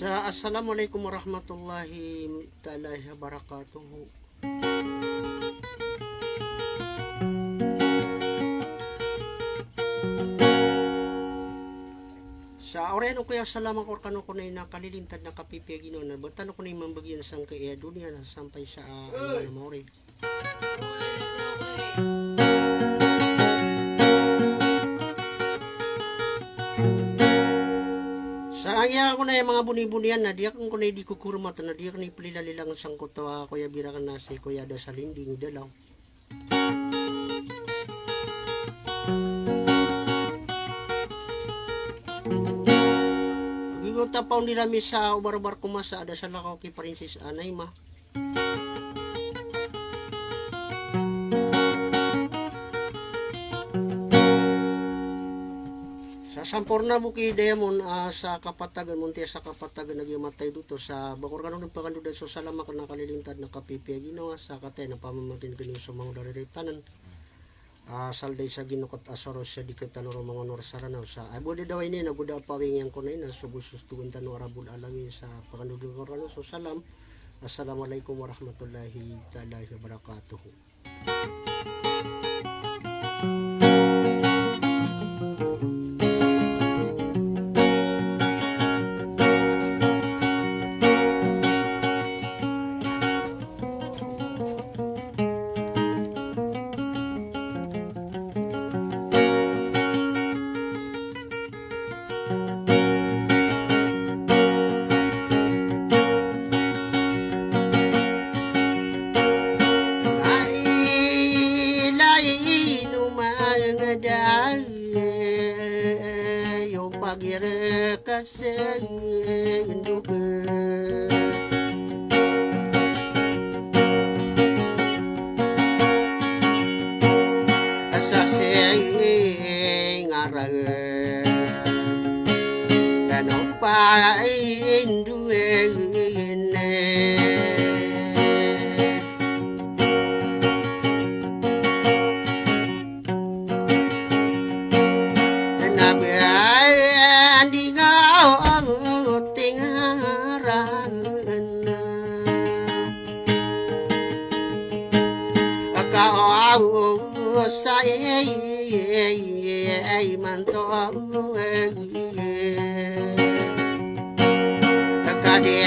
Assalamualaikum warahmatullahi ta'ala wabarakatuhu. Sa oreno kuya salamat ko kano ko na nakalilintad na kapipigino na batan ko na mambagyan sang kaya dunia na sampay sa ano na mori. Sa aya ko na yung mga buni-bunian na diya ko na di kukurmat na diya ko na ipilalilang sang kutawa kuya birakan nasi kuya da sa linding dalaw. Gigo tapaw ni rami sa ubar-ubar kumasa ada sa lakaw ki Princess Anay ma. Sampurna buki demon sa kapatagan munti sa kapatagan nagyamatay dito sa bakor kanong nagpakandudan so salama ka nakalilintad na kapipiya ginawa sa katay na pamamatin kini sa mga dariritanan salday sa ginukot asoros sa dikatan ro mga norsaranaw sa abuda daw ini na buda pawing yang kunay na sugusustugan tanong arabul alami sa pakandudan ko so salam. Assalamualaikum warahmatullahi ta'ala wabarakatuh. Pagire kasi induga asasing arang kanopa induene kau say manto kadi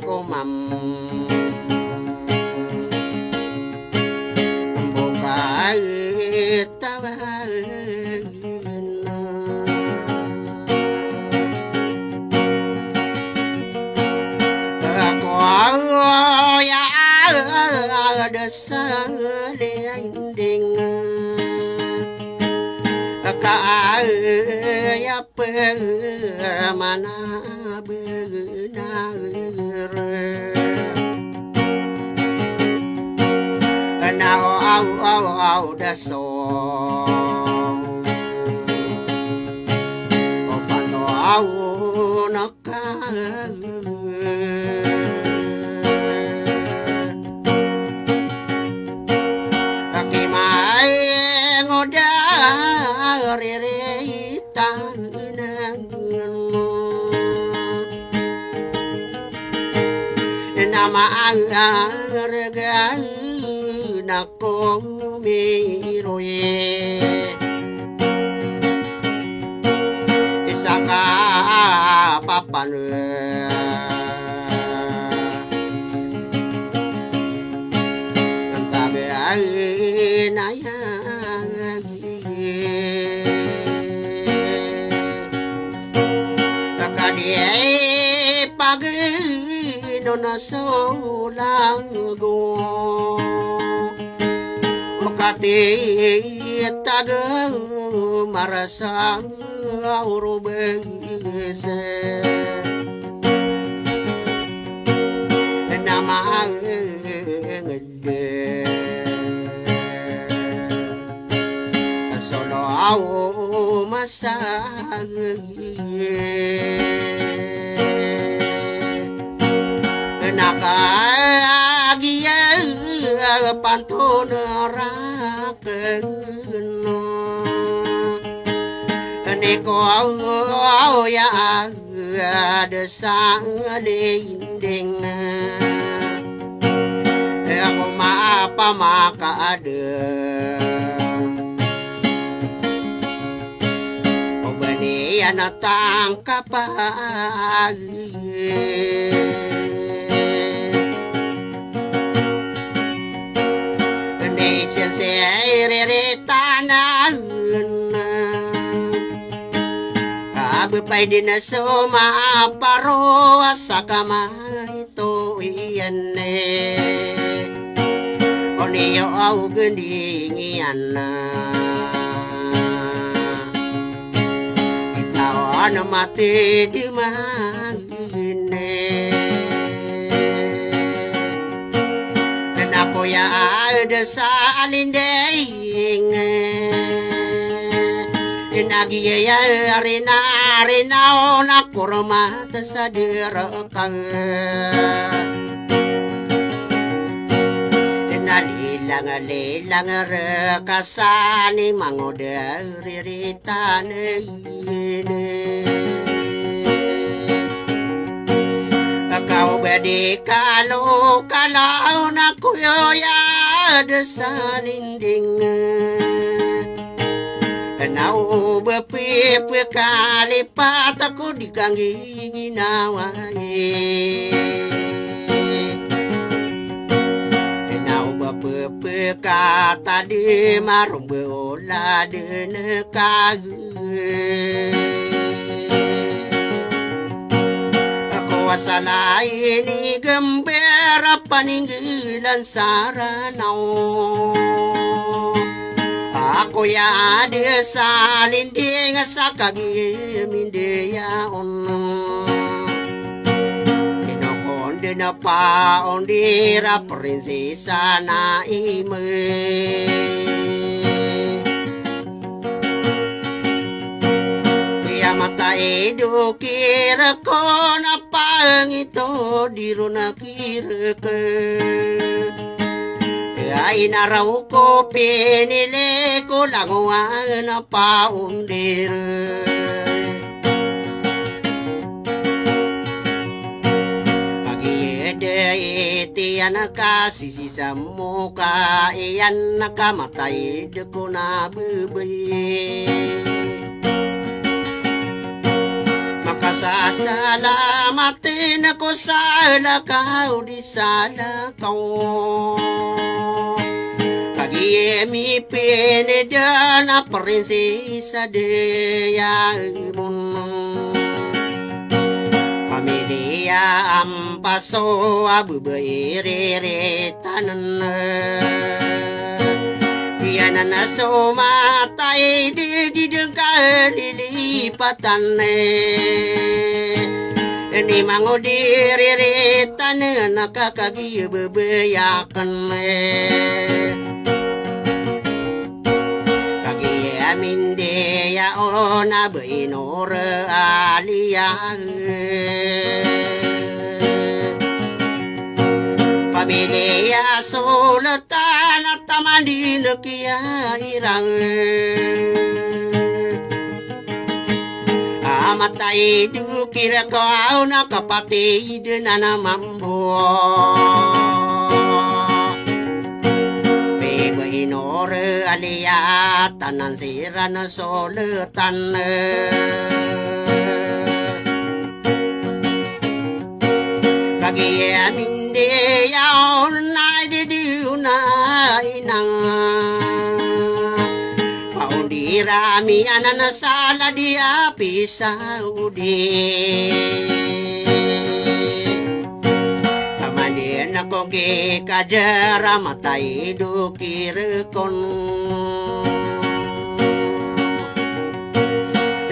ko mam buka tawa aku ya ada salending kaya mana benar au daso opano au nakal nama arga nako miroye isaka papan antabe naya kakadie pagi nona solang go okati taga marasa urubese nama ngede solo au masag nakagia pantun rakeno niko ya ada sang linding ako maapa makaada o baniya na tangkapag nation say riritanan abay din na sumaparo sa kamay to iyan o niyo au gending iyan itaw na mati di magine na ako ya ada sa alinding Nagiya arina na kurmat sa dirakang Nalilang rekasani mangoda riritan Kau bedi kalau na kuyoya sa linding Nau bepipi kalipat aku diganggi nawai Nau bepipi kata di marung beola denekai Aku wasala ini gembira paninggilan saranau Ako ya ada salinding sa kagimindeya Inokonde na paondira prinsesa na ime Kaya mata edukira ko na pangito diro na kireke Ay naraw ko pinili ko lang na paundir Pag-iede itiyan kasisi sa muka Iyan nakamatay ko na bubay Makasasalamatin ako sa lakaw di sa lakaw Pag-iemi pinida na prinsesa deyamon Pamilya ang paso abubayreretanan Iyan na sumatay di deng kalilipatan Ni mango diriritan nakakagibabayakan Kagiyamindeya o nabainore aliyah Pamilya sultan at tamandin kaya irang Amatay dukira ko na kapatid na namambo Beba inore aliyah tanan sira na solutan Kagiyamindeya on na didiw na inang Paundirami anan sala di api saudi Kamandir na kogi kajara matay dukirkon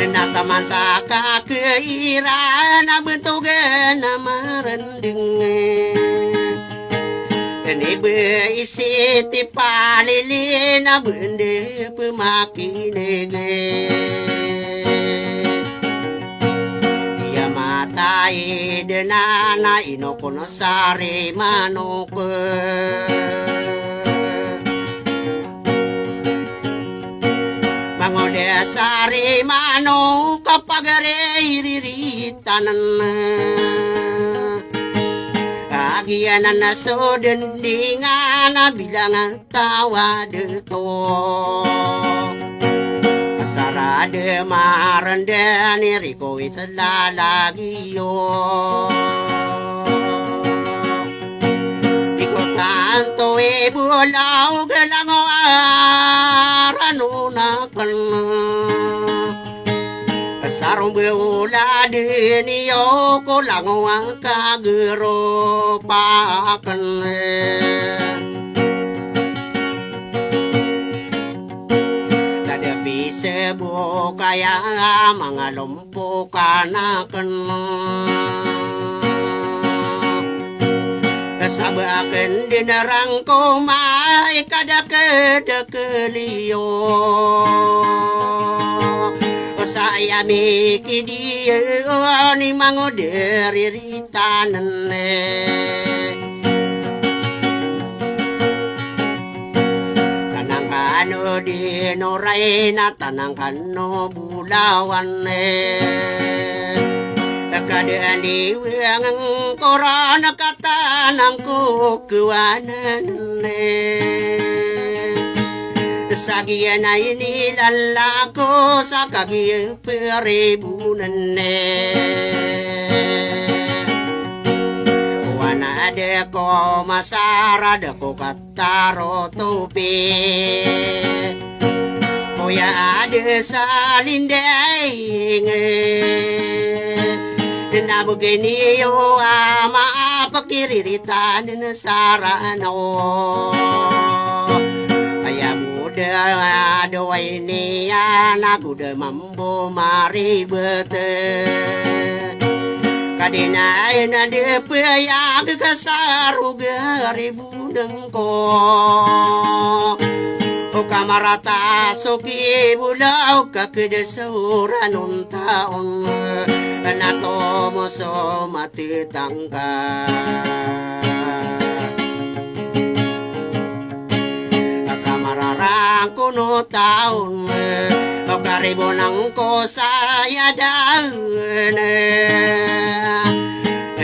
Nataman sa kakaira na bentugan na maranding Nebe isiti palili na bende pemakinege Iya matai denana inokono sare manoke Mangode sare mano kapagare pakiriritanan agianan na so dendingan bilang tawa deto sarade marandani riko itlalagio iko tanto e bulau galango arano nakan sarong beula dinio ko lango ang kagero pakan sebu kaya mga lumpo kanakan sabaken dinarang ko may kadakadakaliyo saya mikidi ni mango deriritanan ano di noray na tanang kano bulawan kadaan di wiang koran katanang kukuanan sagian ay nilalako sa kagiyang peribunan de ko masara de ko kataro tupi kuya ade salindeng na bugeni yo ama pakiriritan na sarano aya muda doy ni anak udah mambo maribete kadina ina de paya kasaru garibuneng ko o kamarata soki bulau kakedesuran untaon nato moso mati tangka kamararang kuno taon o karibunang ko saya daun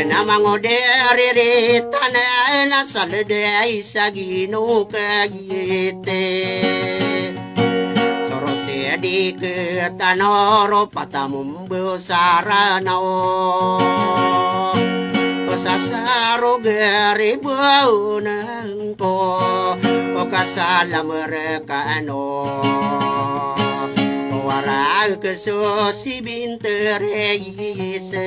namang oderiritan na salde isagino kagite sorot siya di ketanoro patamumbo sarano sasaro garibunan ko o kasala mereka ano wala keso si bintereise